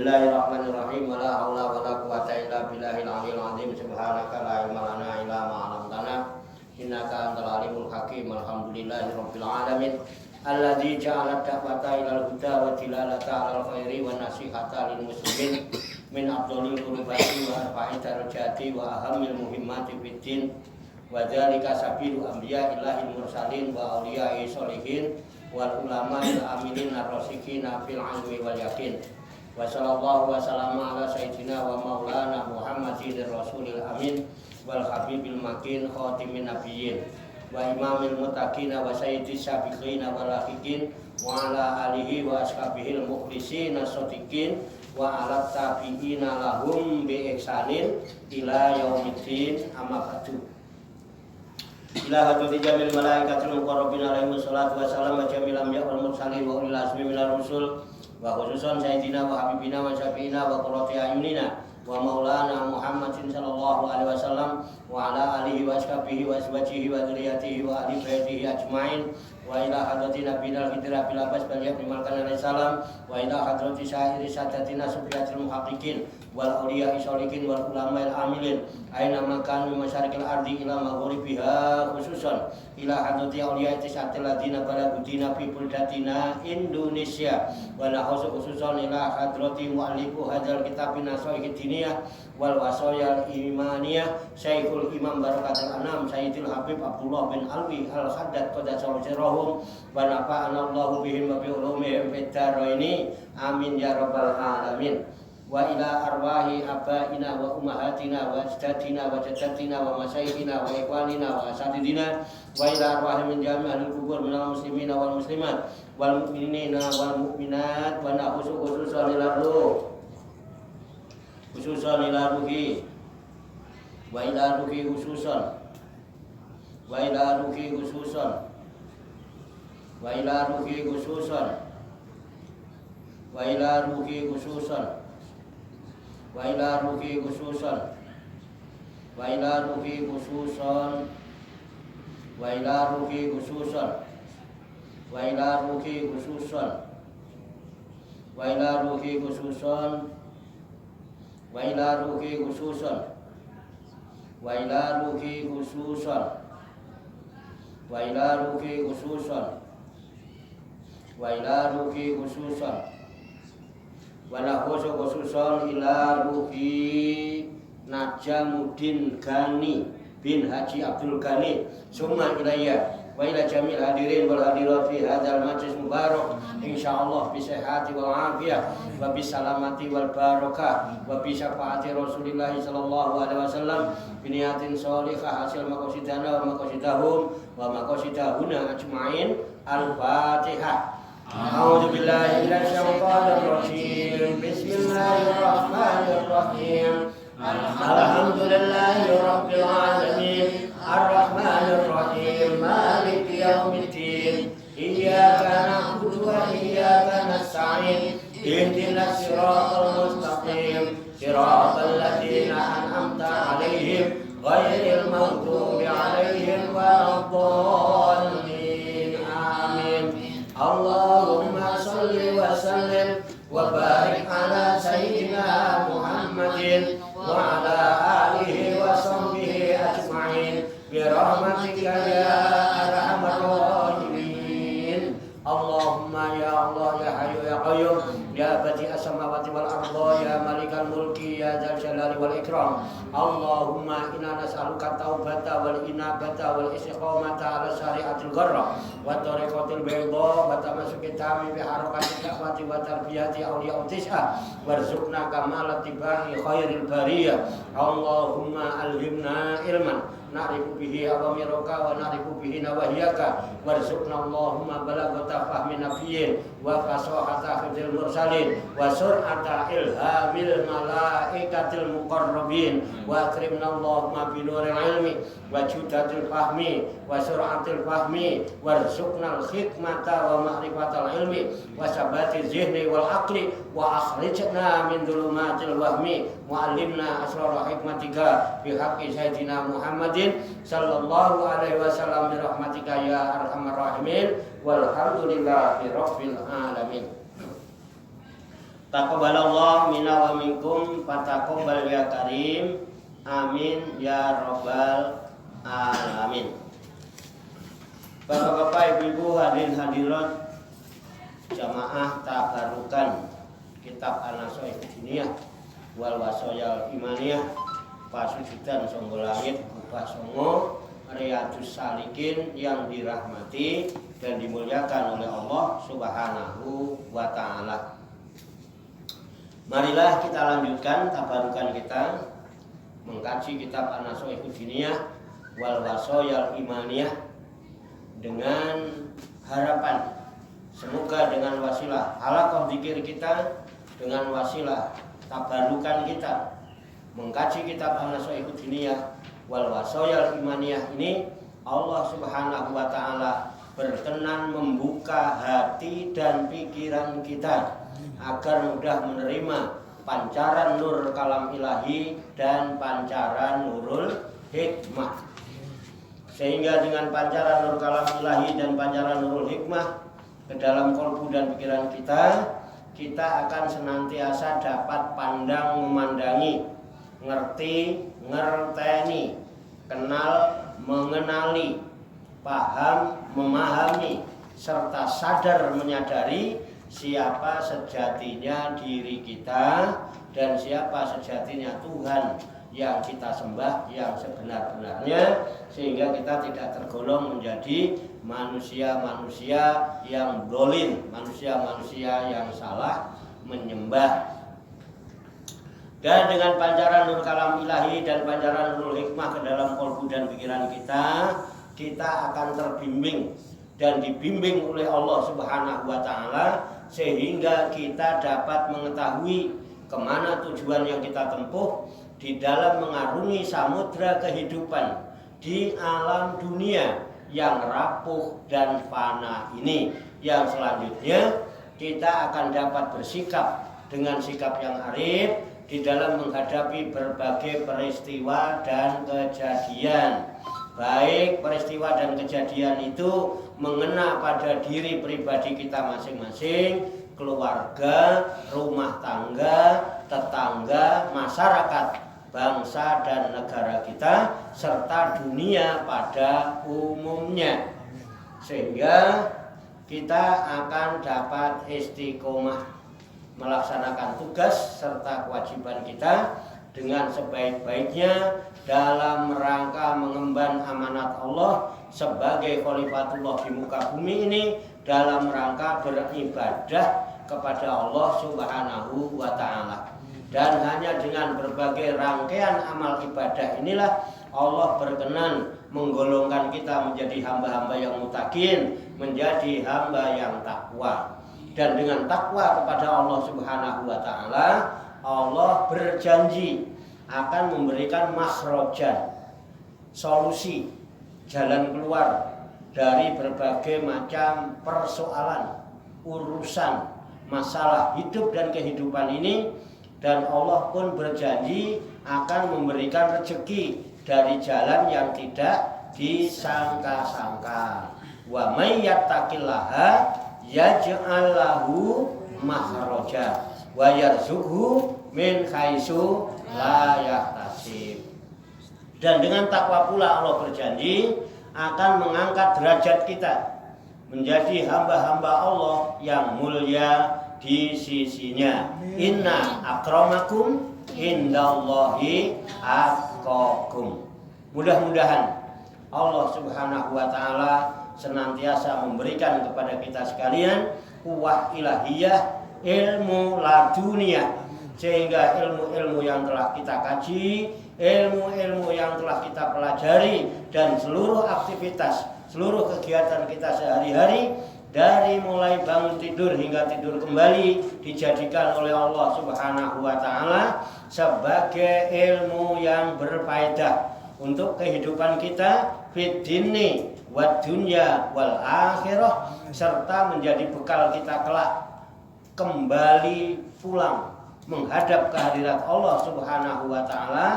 Bismillahirrahmanirrahim. Wala haula wala quwata illa billahil aliyil azim. Subhanaka la ilma lana illa ma 'allamtana innaka antal alimul hakim. Alhamdulillahirabbil alamin. Alladzi ja'ala da'wata ilal huda wa dilalata 'alal khairi wa nasihata lil muslimin min afdhalil qurbati wa arfa'i darajati wa ahammil muhimmati fid din. Wa dzalika sabilu anbiya'illahil mursalin wa auliya'i sholihin wal ulama'il amilin ar-rasikin fil 'ilmi wal yaqin. Wa sallallahu wa sallama ala sayyidina wa maulana Muhammadin rasulil amin wal habibil makin khatimin nabiyyin wa imamil muttaqin wa sayyidis sabiqin wal lahiqin wa ala alihi wa ashabihil mukhlisin as-sadiqin wa ala tabi'ina lahum bi ihsanin ila yaumiddin amma ba'du. Ila hadrati jamil malaikatil muqarrabin alaihi wassalatu wassalam wa jamil anbiya wal mursalin wa ulil azmi minar rusul wa khususan sayyidina wa habibina wa syafi'ina wa qurrati ayunina wa maulana Muhammadin sallallahu alaihi wasallam wa ala alihi wa ashabihi wa azwajihi wa dzurriyyatihi wa ahli baitihi ajmain wa ila hadrati nabiyil hidra bil abbas bal yaqdimalkan alaihi salam wa ila hadrati syairi sadatina sufiyatil muhaqqiqin wal auliya'i sholihin wal ulama'il amilin aina makanu masyarikil ardi ila maghribiha khususan ila hadrati auliya'i tisatil ladina balagudina fi buldatina Indonesia wa la khususan ila hadrati muallifu hadzal kitabin nasaihid diniyah wal wasayal imaniyah Syekhul Imam Barakatul Anam Sayyidil Habib Abdullah bin Alwi Al-Haddad qadasallahu sirrahum wa nafa'ana Allahu bihim wa bi ulumihim fid dharaini amin ya rabbal alamin. Wa ila arwahi abaina wa ummahatina wa ajdadina wa jaddatina wa masyayikhina wa ikhwanina wa asatidina wa ila arwahi min jami'il kubur minal muslimina wal muslimat wal mu'minina wal mu'minat wa na'usu khususan ila ruh khususan ila ruhi wa ila ruhi khususan wa ila ruhi khususan wa ila ruhi khususan wa ila ruhi khususan wa ila ruhi khususan wa ila ruhi khususan wa ila ruhi khususan wa ila ruhi khususan wa ila ruhi khususan wa ila ruhi khususan wa ila ruhi khususan wa ila ruhi khususan wa ila ruhi khususan wa lahu khususan ila ruhi Najamuddin Gani bin Haji Abdul Ghani summa ilayya wa ila jamil hadirin wal hadirat fi hadzal majlis mubarak insyaallah bi sihhati wal afiyah wa bi salamati wal barakah wa bi syafaati Rasulillah sallallahu alaihi wasallam bi niyatin shalihah hasil maqasidana wa maqasidahum wa maqasidahuna ajmain. Al-Fatihah. A'udzu billahi minasy syaithanir rajim. Bismillahirrahmanirrahim. Alhamdulillahi rabbil alamin. Arrahmanir rahim. Maliki yaumiddin. Iyyaka na'budu wa iyyaka nasta'in. Ihdinas siratal mustaqim. Siratal ladzina an'amta 'alaihim ghairil maghdubi 'alaihim waladdallin. Allahumma salli wa sallim wa barik ala sayyidina Muhammadin wa ala alihi wa sahbihi ajma'in bi rahmatika ya arhamar rahimin. Allahumma ya Allah ya hayyu ya qayyum ya badi'as samawati wal ardi ya malikal mulki ya dzal jalali wal ikram. Allahumma inna nas'aluka taubata wal inabata wal istiqamata ala syariatil gharra wa tariqatil bayda wa tamassuki tami bi harakati da'wati wa tarbiyati awliya tis'a warzuqna kamalat tibai khairil bariyah. Allahumma alhimna ilman na'rifu bihi awamiruka wa na'rifu bihi nawahiyaka warzuqna Allahumma balaghata fahmi nabiyyin wa fasahata hifdzil mursalin wa sur'ata ilhamil malaikatil muqarrabin wa akrimna Allahumma bi nuril ilmi wa judatil fahmi wa sur'atil fahmi warzuqna al-hikmata wa ma'rifatal ilmi wa sabati zihni wal aqli wa akhrijna min dhulumatil wahmi wa 'allimna asrar hikmatika bi haqqi sayyidina Muhammadin sallallahu alaihi wasallam bi rahmatika ya arhamar rahimin walhamdulillahi rabbil alamin. Taqabbalallahu minna wa minkum fataqabbal ya karim. Amin ya rabbal alamin. Bapak-bapak, ibu-ibu, hadirin hadirat jamaah tabarukan kitab An-Nasha'ih Diniyah wal Wasoyal Imaniyah Pasujudan Songgo Langit Kubah Songo Riyadus Salikin yang dirahmati dan dimuliakan oleh Allah Subhanahu wa ta'ala. Marilah kita lanjutkan tabarukan kita mengkaji kitab An-Nasha'ih Diniyah wal Wasoyal Imaniyah dengan harapan semoga dengan wasilah halaqah dzikir kita, dengan wasilah tabarukan kita mengkaji kitab An-Nasha'ih Diniyah wal Wasoyal Imaniyah ini, Allah Subhanahu wa ta'ala berkenan membuka hati dan pikiran kita agar mudah menerima pancaran nur kalam ilahi dan pancaran nurul hikmah. Sehingga dengan pancaran nur kalam ilahi dan pancaran nurul hikmah ke dalam kolbu dan pikiran kita, kita akan senantiasa dapat pandang memandangi, ngerti, ngerteni, kenal, mengenali, paham, memahami, serta sadar menyadari siapa sejatinya diri kita dan siapa sejatinya Tuhan yang kita sembah yang sebenar-benarnya, sehingga kita tidak tergolong menjadi manusia-manusia yang dolin, manusia-manusia yang salah menyembah. Dan dengan pancaran nur kalam ilahi dan pancaran nurul hikmah ke dalam kolbu dan pikiran kita, kita akan terbimbing dan dibimbing oleh Allah Subhanahu wa ta'ala, sehingga kita dapat mengetahui kemana tujuan yang kita tempuh di dalam mengarungi samudra kehidupan di alam dunia yang rapuh dan fana ini, yang selanjutnya kita akan dapat bersikap dengan sikap yang arif di dalam menghadapi berbagai peristiwa dan kejadian. Baik peristiwa dan kejadian itu mengena pada diri pribadi kita masing-masing, keluarga, rumah tangga, tetangga, masyarakat, bangsa dan negara kita, serta dunia pada umumnya. Sehingga kita akan dapat istiqomah melaksanakan tugas serta kewajiban kita dengan sebaik-baiknya dalam rangka mengemban amanat Allah sebagai khalifatullah di muka bumi ini, dalam rangka beribadah kepada Allah Subhanahu wa ta'ala. Dan hanya dengan berbagai rangkaian amal ibadah inilah Allah berkenan menggolongkan kita menjadi hamba-hamba yang mutakin, menjadi hamba yang takwa. Dan dengan takwa kepada Allah Subhanahu wa ta'ala, Allah berjanji akan memberikan makhrajan, solusi, jalan keluar dari berbagai macam persoalan, urusan, masalah hidup dan kehidupan ini. Dan Allah pun berjanji akan memberikan rezeki dari jalan yang tidak disangka-sangka. Wa may yattaqillaha yaj'al lahu makhraja wa yarzuqhu min haitsu la yahtasib. Dan dengan takwa pula Allah berjanji akan mengangkat derajat kita menjadi hamba-hamba Allah yang mulia di sisinya. Inna akramakum indallahi atqakum. Mudah-mudahan Allah Subhanahu wa ta'ala senantiasa memberikan kepada kita sekalian quwwah ilahiyah, ilmu laduniyah, sehingga ilmu-ilmu yang telah kita kaji, ilmu-ilmu yang telah kita pelajari, dan seluruh aktivitas, seluruh kegiatan kita sehari-hari, dari mulai bangun tidur hingga tidur kembali, dijadikan oleh Allah Subhanahu wa ta'ala sebagai ilmu yang berfaedah untuk kehidupan kita fid dini wad dunya wal akhirah, serta menjadi bekal kita kelak kembali pulang menghadap kehadirat Allah Subhanahu wa ta'ala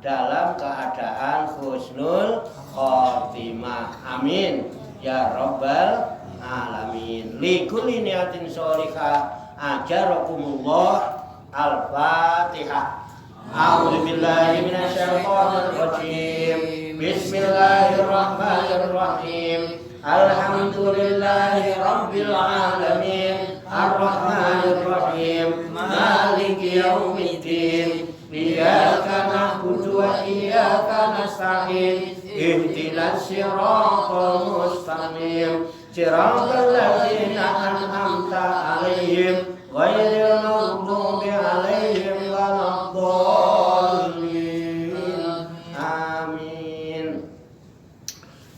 dalam keadaan husnul khotimah. Amin ya rabbal alamin. Li kulli niyatin sholihah ajarakumullah Al-Fatihah. A'udzu billahi minasyaitonir rajim. Bismillahirrahmanirrahim. Alhamdulillahi rabbil alamin. Ar-Rahmanir Rahim. Maliki yaumiddin. Iyyaka na'budu wa iyyaka nasta'in. Ihdinas siratal mustaqim. Siratal ladzina an'amta 'alaihim ghairil maghdubi 'alaihim waladdallin. Amin.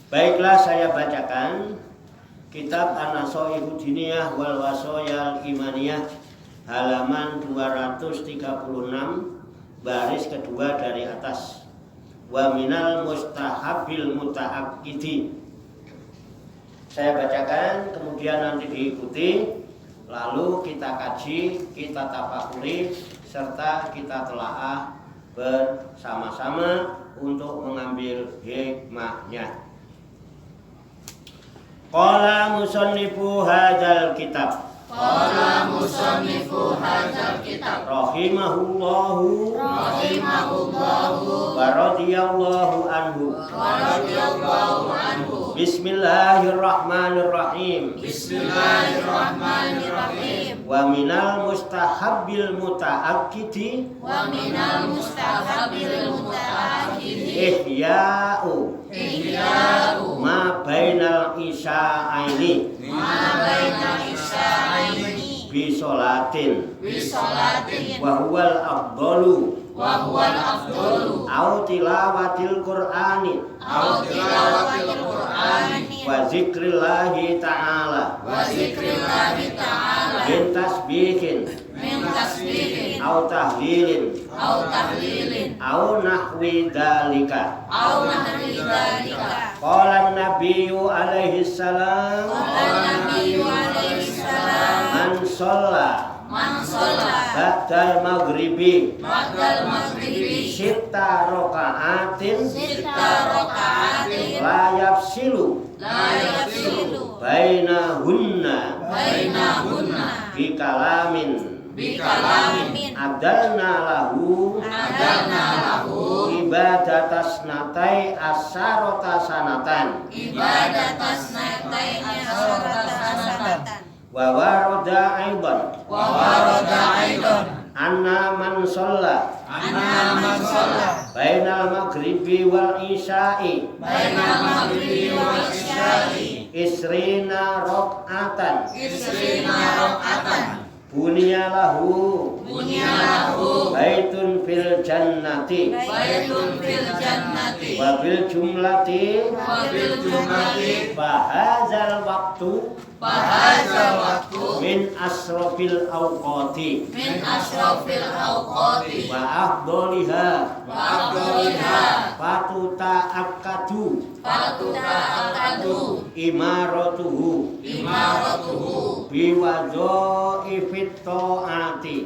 Baiklah, saya bacakan kitab An-Nasaihud Diniyah wal Wasayal Imaniyah halaman 236 baris kedua dari atas. Wa minal mustahabil muta'aqqidi. Saya bacakan, kemudian nanti diikuti, lalu kita kaji, kita tafakuri, serta kita telaah bersama-sama untuk mengambil hikmahnya. Qala musannifu hadzal kitab. Qala musannifu hadzal kitab. Rahimahullahu wa radhiyallahu anhu. Bismillahirrahmanirrahim. Bismillahirrahmanirrahim. Wa minal mustahabbil muta'aqqidi. Wa minal mustahabbil muta'aqqidi. Ihya'u ma bainal isya'aini. Ma bainal isya'aini. Bi sholatin. Wa huwal afdalu. Au tilawatil Qur'ani. Wa zikrillahi ta'ala. Min tasbihin. Au tahlilin. Au nahwi dalika. Qala nabiyyu alaihi salam. Man sholla ba'dal maghribi sitta roka'atin la yafsilu bainahunna bikalamin adalna lahu ibadatas natai asarota sanatan wa warada aidan anna man sholla bainal maghribi wal isya'i isrina rok'atan bunya lahu baitun fil jannati wa bil jumlati fahazal waktu min asrofil awqati wa afdoliha fatuta akadu imaratuhu biwazo ifit ta'ati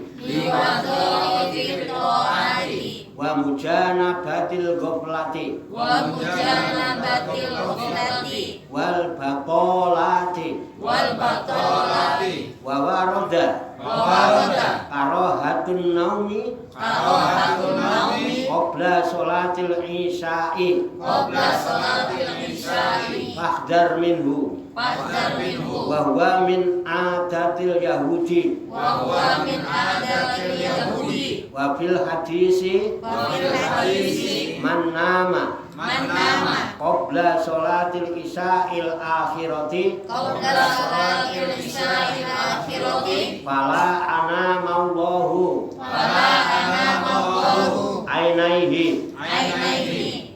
wa mujanabatil ghaflati wal batolati wa warada karohatun naumi qabla sholatil isya'i fahdar minhu wa huwa min adatil yahudi wa fil hadisi man nama qabla sholatil isya'il akhirati fala anamallahu ainaihi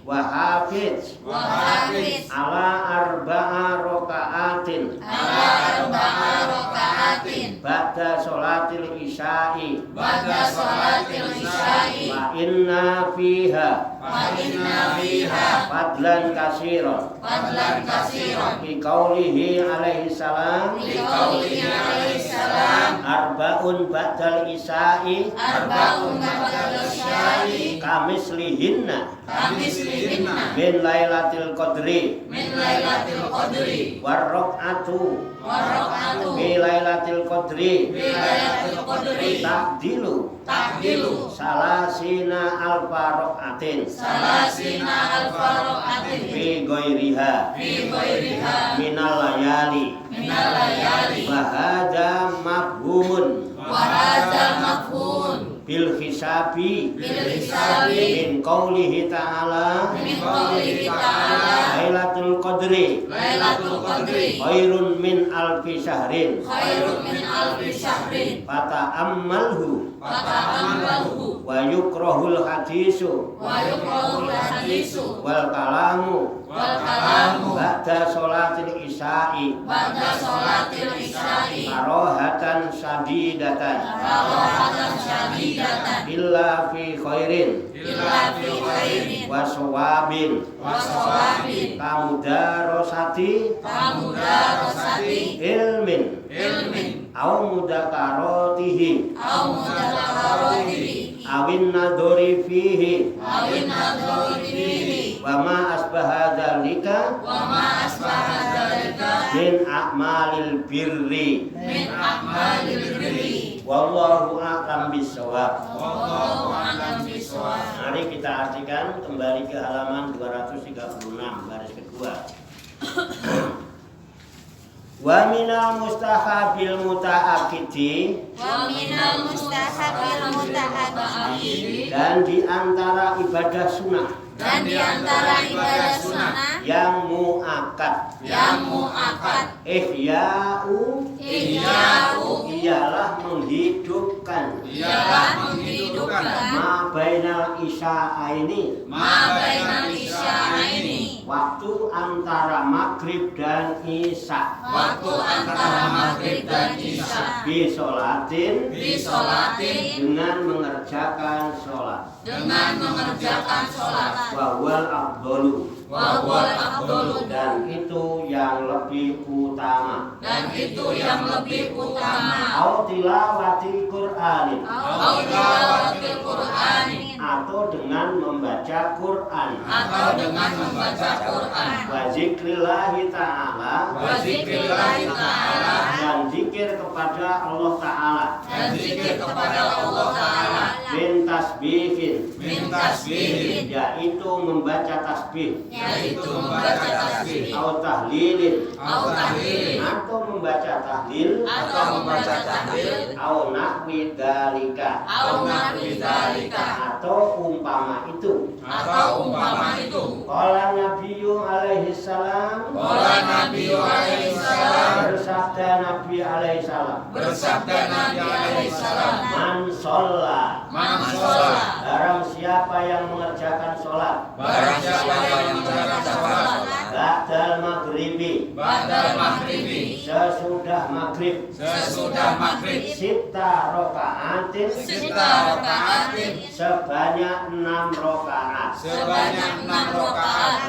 wa hafiz ala arba'a roka'atin ba'da sholatil isya'i wa inna fiha fadlan kasiran fi qaulihi alaihi salam arba'un ba'dal isya'i kamislihinna min lailatil qadri warraq'atu fi lailatil qadri ta'dilu takdilu salasina alfa rokaatin fi ghairiha minal layali wahada mafhumun bil hisabi min qaulihi ta'ala Lailatul Qadri khairun min alfi syahrin fata'ammalhu wa yukrahul hadisu wal kalamu ba'da sholatil isya'i karohatan sadidatan illa fi khairin wa sawabin kamudarosati ilmin au mudakarotihi awin nadori fihi wa ma asbaha dzalika min a'malil birri wallahu a'lam bissawab. Mari kita artikan kembali ke halaman 236 baris kedua. Wa minal mustahabil muta'akidi dan di antara ibadah sunnah yang mu'akad ihya'u ialah menghidupkan ma bainal isya'aini waktu antara maghrib dan isya bisolatin dengan mengerjakan sholat wawal abdolu dan itu yang lebih utama au tilawati Qur'anin atau dengan membaca Quran wa zikrillahi ta'ala dan zikir kepada Allah Ta'ala min tasbihin yaitu membaca tasbih atau tahlilin atau membaca tahlil atau nahwi dalika atau umpama itu qala nabiyyu alaihi salam bersabda Nabi alaihi salam man sholla barang siapa yang mengerjakan sholat ba'dal maghribi sesudah maghrib sita rokaatin sebanyak 6 rokaat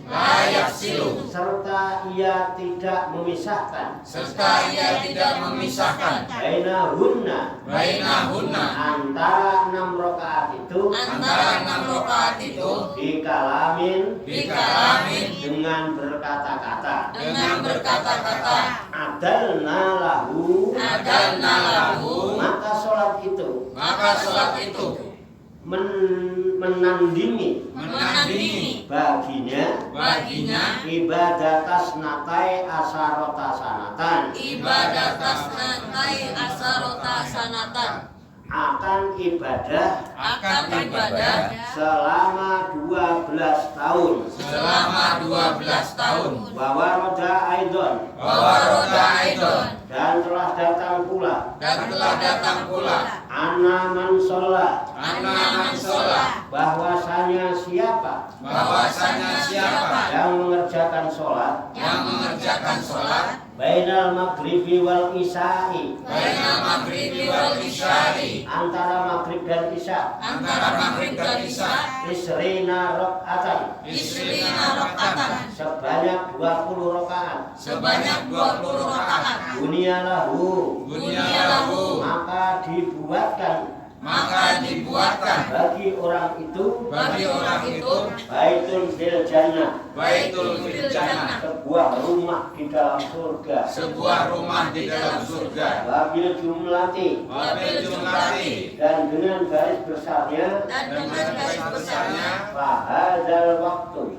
layak silu serta ia tidak memisahkan bainahunna antara 6 rokaat itu dikalamin dengan berkata-kata adalna lahu maka sholat itu menandingi baginya ibadatas natai asarota sanatan akan ibadah selama 12 tahun bahwa roda aidon dan telah datang pula anaman sholat bahwasanya siapa yang mengerjakan sholat bainal maghribi wal isya'i antara maghrib dan isya isrina rok'atan sebanyak 20 rakaat bunyalahu maka maka dibuatkan bagi orang itu baitul fil jannah, sebuah rumah di dalam surga, wabil jumlati, dan dengan garis besarnya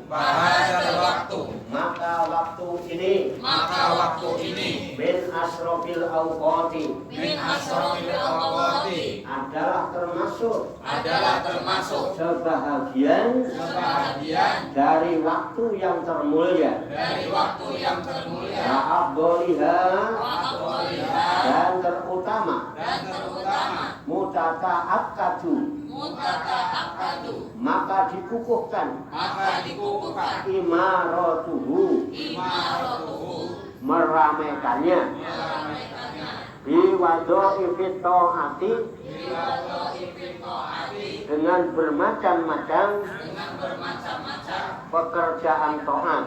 fahadzal waktu, maka waktu ini min asrofil awqati, adalah termasuk sebahagian dari waktu yang termulia, wa'abdoliha, dan terutama, mutata'akkadu, maka dikukuhkan, imaratuhu, meramaikannya, biwadho'ifit ta'ati, dengan bermacam-macam pekerjaan ta'at,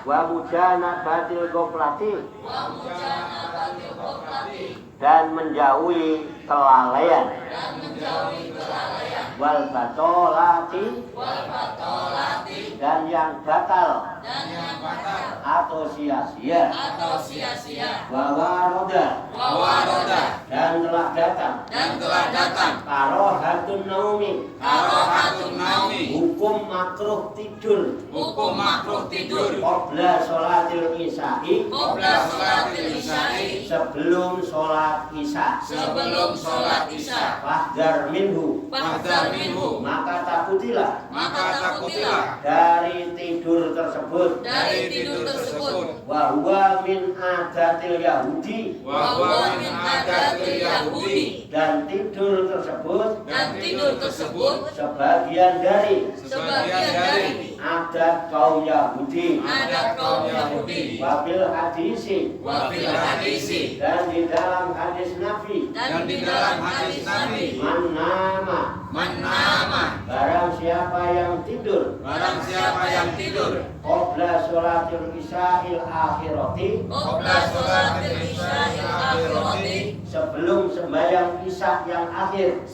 wa mujanabatil ghaflati, dan menjauhi kelalaian, wal batolati, dan yang batal atau sia-sia, wawaroda, dan telah datang karohatun naumi, hukum makruh tidur, qabla sholatil isya'i, sebelum sholat isya, fahdar minhu, maka takutilah dari tidur tersebut, wa huwa min adatil Yahudi, dan tidur tersebut sebagian dari adat kaum Yahudi, wabil hadisi, dan di dalam hadis Nabi, man nama, barang siapa yang tidur, qabla sholatil isya'il akhirati, sebelum sembahyang isya yang akhir,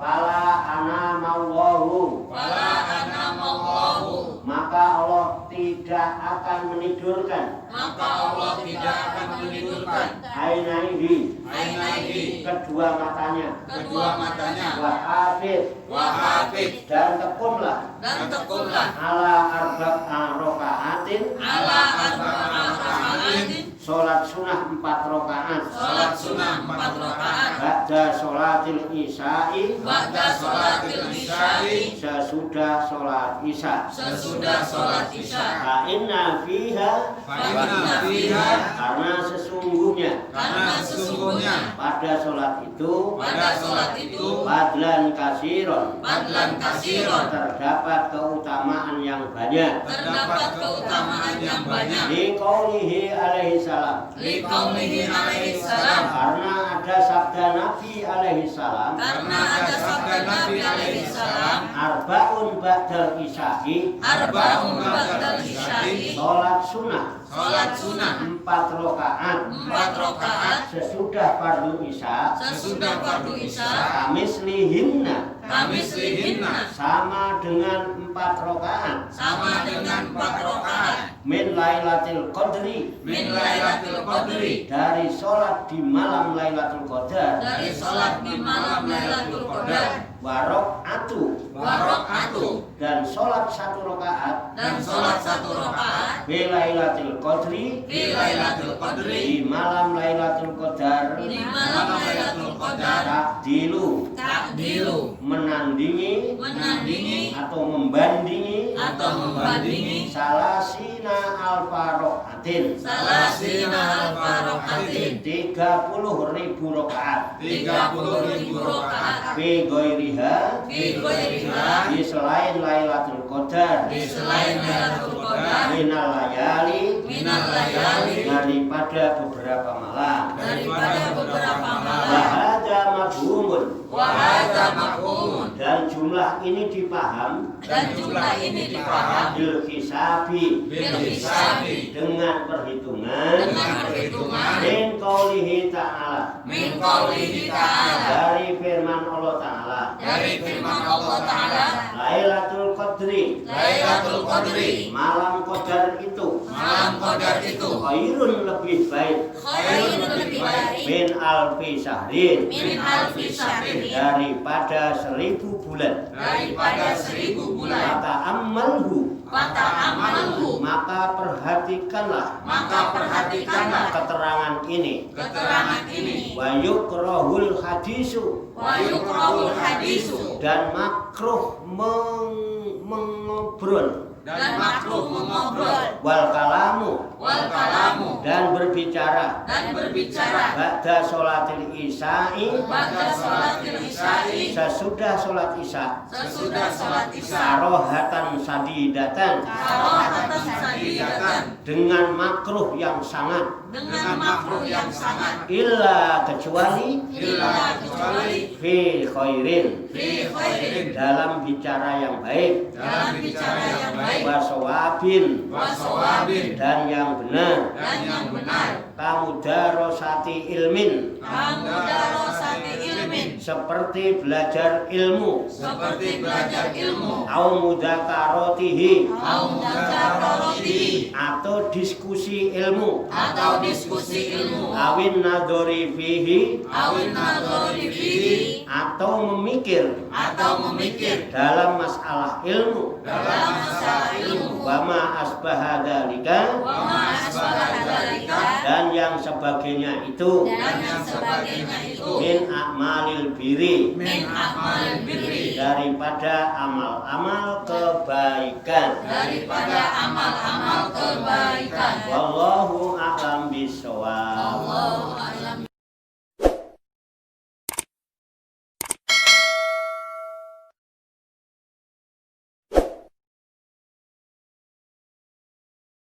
fala anamallahu, maka Allah tidak akan menidurkan, ainaihi, kedua matanya, wahafid, dan tekunlah ala arba'a rokaatin, sholat sunnah 4 rakaat, ba'da sholatil isya'i, sesudah sholat isya, fa'inna fiha, karena sesungguhnya pada sholat itu badlan kasiron, terdapat keutamaan yang banyak, liqaulihi alaihi salam, karena ada sabda Nabi alaihi salam, arba'un ba'dal isya'i, sholat sunnah 4 rakaat sesudah fardu isya, kamislihinna, sama dengan 4 rakaat, min lailatul qadri, dari sholat di malam Lailatul Qadar, warok'atu, dan sholat 1 rakaat, bilailatul qadri, di malam Lailatul Qadar, takdilu, menandingi atau membandingi salasina alfa rokaatin, 30.000 rakaat, fi ghairiha, di selain Lailatul Qadar, minal layali, daripada beberapa malam, wahada mafhumun, dan jumlah ini dipaham, bil hisabi, dengan perhitungan, min qaulihi ta'ala, qaulihi ta'ala. Dari firman Allah Ta'ala. Dari firman Allah Ta'ala. Lailatul Qadri. Lailatul Qadri. Malam Qadar itu. Malam Qadar itu. Khairun lebih baik. Khairun lebih baik. Min alfi syahrin. Min alfi syahrin. Daripada 1000 bulan. Daripada 1000 bulan. Maka amalhu. Maka amalhu. Maka perhatikanlah. Maka perhatikanlah keterangan ini. keterangan ini. Wa yukrahul hadisu. Wa yukrahul hadisu. Dan makruh mengobrol. Dan makruh mengobrol. Wal kalamu. Wal kalamu. Dan berbicara. Dan berbicara. Ba'da sholatil isya'i. Ba'da sholatil isya'i. Sesudah sholat isya. Sesudah sholat isya. Karohatan sadidatan. Karohatan sadidatan. Dengan makruh yang sangat. Dengan makruh yang sangat. Illa kecuali. Illa kecuali. Fi khairin. Fi khairin. Dalam bicara yang baik. Dalam bicara yang baik. Wasawabin. Wasawabin. Dan yang benar. Dan yang benar. Kamudarosati ilmin. Kamudarosati ilmin. Seperti belajar ilmu. Seperti belajar ilmu. Au mudzakaratihi. Au mudzakaratihi. Atau diskusi ilmu. Atau diskusi ilmu. Awin nadori fihi. Awin nadori fihi. Atau memikir. Atau memikir. Dalam masalah ilmu. Dalam masalah ilmu. Wama asbaha dzalika. Wama asbaha dzalika. Dan yang sebagainya itu. Dan yang sebagainya itu. Min a'malil biri. Min a'malil birri. Daripada amal-amal kebaikan. Daripada amal-amal kebaikan. Wallahu